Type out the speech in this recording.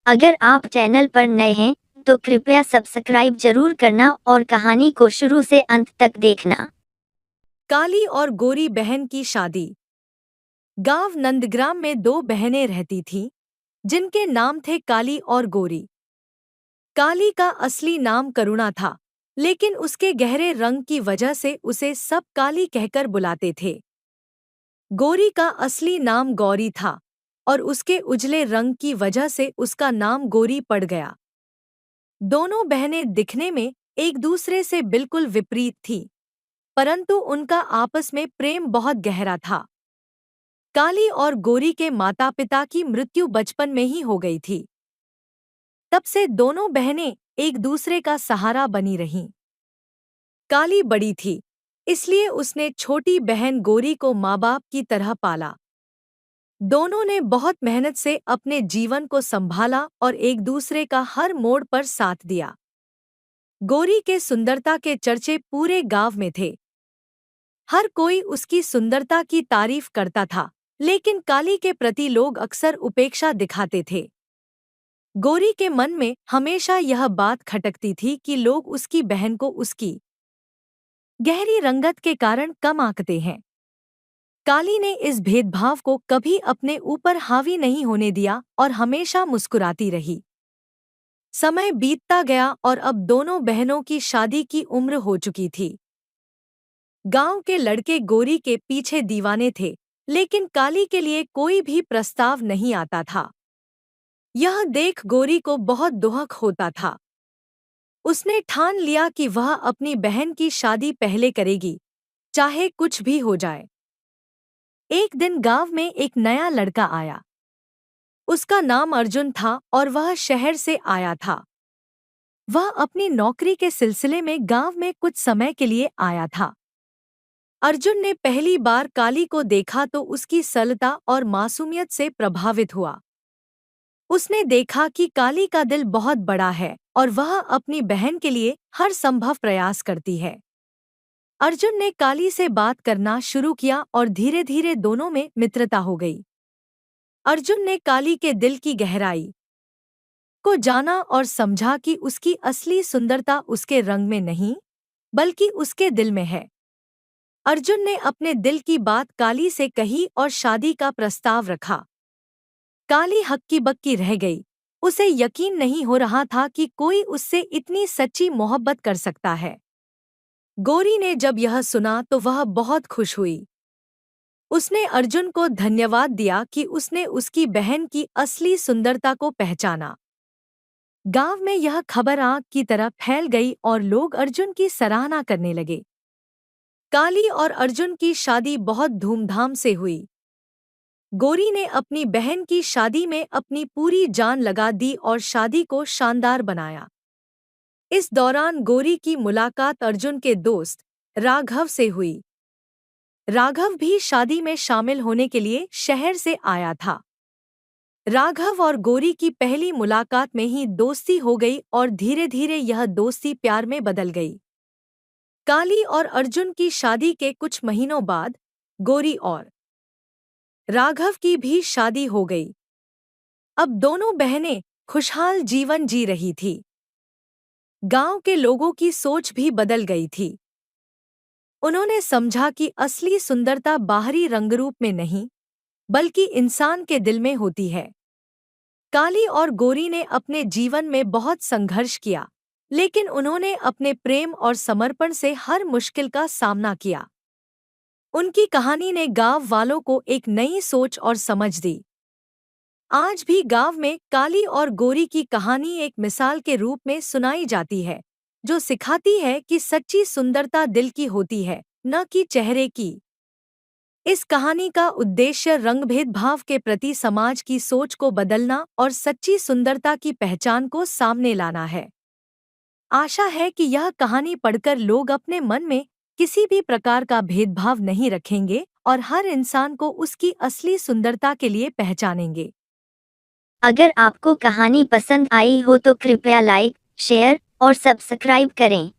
अगर आप चैनल पर नए हैं तो कृपया सब्सक्राइब जरूर करना और कहानी को शुरू से अंत तक देखना। काली और गोरी बहन की शादी। गांव नंदग्राम में दो बहनें रहती थीं, जिनके नाम थे काली और गोरी। काली का असली नाम करुणा था, लेकिन उसके गहरे रंग की वजह से उसे सब काली कहकर बुलाते थे। गोरी का असली नाम गौरी था, और उसके उजले रंग की वजह से उसका नाम गोरी पड़ गया। दोनों बहनें दिखने में एक दूसरे से बिल्कुल विपरीत थीं, परंतु उनका आपस में प्रेम बहुत गहरा था। काली और गोरी के माता पिता की मृत्यु बचपन में ही हो गई थी। तब से दोनों बहनें एक दूसरे का सहारा बनी रहीं। काली बड़ी थी, इसलिए उसने छोटी बहन गोरी को माँ बाप की तरह पाला। दोनों ने बहुत मेहनत से अपने जीवन को संभाला और एक दूसरे का हर मोड़ पर साथ दिया। गोरी के सुंदरता के चर्चे पूरे गांव में थे। हर कोई उसकी सुंदरता की तारीफ करता था, लेकिन काली के प्रति लोग अक्सर उपेक्षा दिखाते थे। गोरी के मन में हमेशा यह बात खटकती थी कि लोग उसकी बहन को उसकी गहरी रंगत के कारण कम आंकते हैं। काली ने इस भेदभाव को कभी अपने ऊपर हावी नहीं होने दिया और हमेशा मुस्कुराती रही। समय बीतता गया और अब दोनों बहनों की शादी की उम्र हो चुकी थी। गांव के लड़के गोरी के पीछे दीवाने थे, लेकिन काली के लिए कोई भी प्रस्ताव नहीं आता था। यह देख गोरी को बहुत दुख होता था। उसने ठान लिया कि वह अपनी बहन की शादी पहले करेगी, चाहे कुछ भी हो जाए। एक दिन गांव में एक नया लड़का आया। उसका नाम अर्जुन था और वह शहर से आया था। वह अपनी नौकरी के सिलसिले में गांव में कुछ समय के लिए आया था। अर्जुन ने पहली बार काली को देखा तो उसकी सरलता और मासूमियत से प्रभावित हुआ। उसने देखा कि काली का दिल बहुत बड़ा है और वह अपनी बहन के लिए हर संभव प्रयास करती है। अर्जुन ने काली से बात करना शुरू किया और धीरे धीरे दोनों में मित्रता हो गई। अर्जुन ने काली के दिल की गहराई को जाना और समझा कि उसकी असली सुंदरता उसके रंग में नहीं, बल्कि उसके दिल में है। अर्जुन ने अपने दिल की बात काली से कही और शादी का प्रस्ताव रखा। काली हक्की बक्की रह गई। उसे यकीन नहीं हो रहा था कि कोई उससे इतनी सच्ची मोहब्बत कर सकता है। गोरी ने जब यह सुना तो वह बहुत खुश हुई। उसने अर्जुन को धन्यवाद दिया कि उसने उसकी बहन की असली सुंदरता को पहचाना। गांव में यह खबर आग की तरह फैल गई और लोग अर्जुन की सराहना करने लगे। काली और अर्जुन की शादी बहुत धूमधाम से हुई। गोरी ने अपनी बहन की शादी में अपनी पूरी जान लगा दी और शादी को शानदार बनाया। इस दौरान गोरी की मुलाकात अर्जुन के दोस्त राघव से हुई। राघव भी शादी में शामिल होने के लिए शहर से आया था। राघव और गोरी की पहली मुलाकात में ही दोस्ती हो गई और धीरे धीरे यह दोस्ती प्यार में बदल गई। काली और अर्जुन की शादी के कुछ महीनों बाद गोरी और राघव की भी शादी हो गई। अब दोनों बहनें खुशहाल जीवन जी रही थी। गांव के लोगों की सोच भी बदल गई थी। उन्होंने समझा कि असली सुंदरता बाहरी रंगरूप में नहीं, बल्कि इंसान के दिल में होती है। काली और गोरी ने अपने जीवन में बहुत संघर्ष किया, लेकिन उन्होंने अपने प्रेम और समर्पण से हर मुश्किल का सामना किया। उनकी कहानी ने गांव वालों को एक नई सोच और समझ दी। आज भी गांव में काली और गोरी की कहानी एक मिसाल के रूप में सुनाई जाती है, जो सिखाती है कि सच्ची सुंदरता दिल की होती है, न कि चेहरे की। इस कहानी का उद्देश्य रंग भेदभाव के प्रति समाज की सोच को बदलना और सच्ची सुंदरता की पहचान को सामने लाना है। आशा है कि यह कहानी पढ़कर लोग अपने मन में किसी भी प्रकार का भेदभाव नहीं रखेंगे और हर इंसान को उसकी असली सुंदरता के लिए पहचानेंगे। अगर आपको कहानी पसंद आई हो तो कृपया लाइक, शेयर और सब्सक्राइब करें।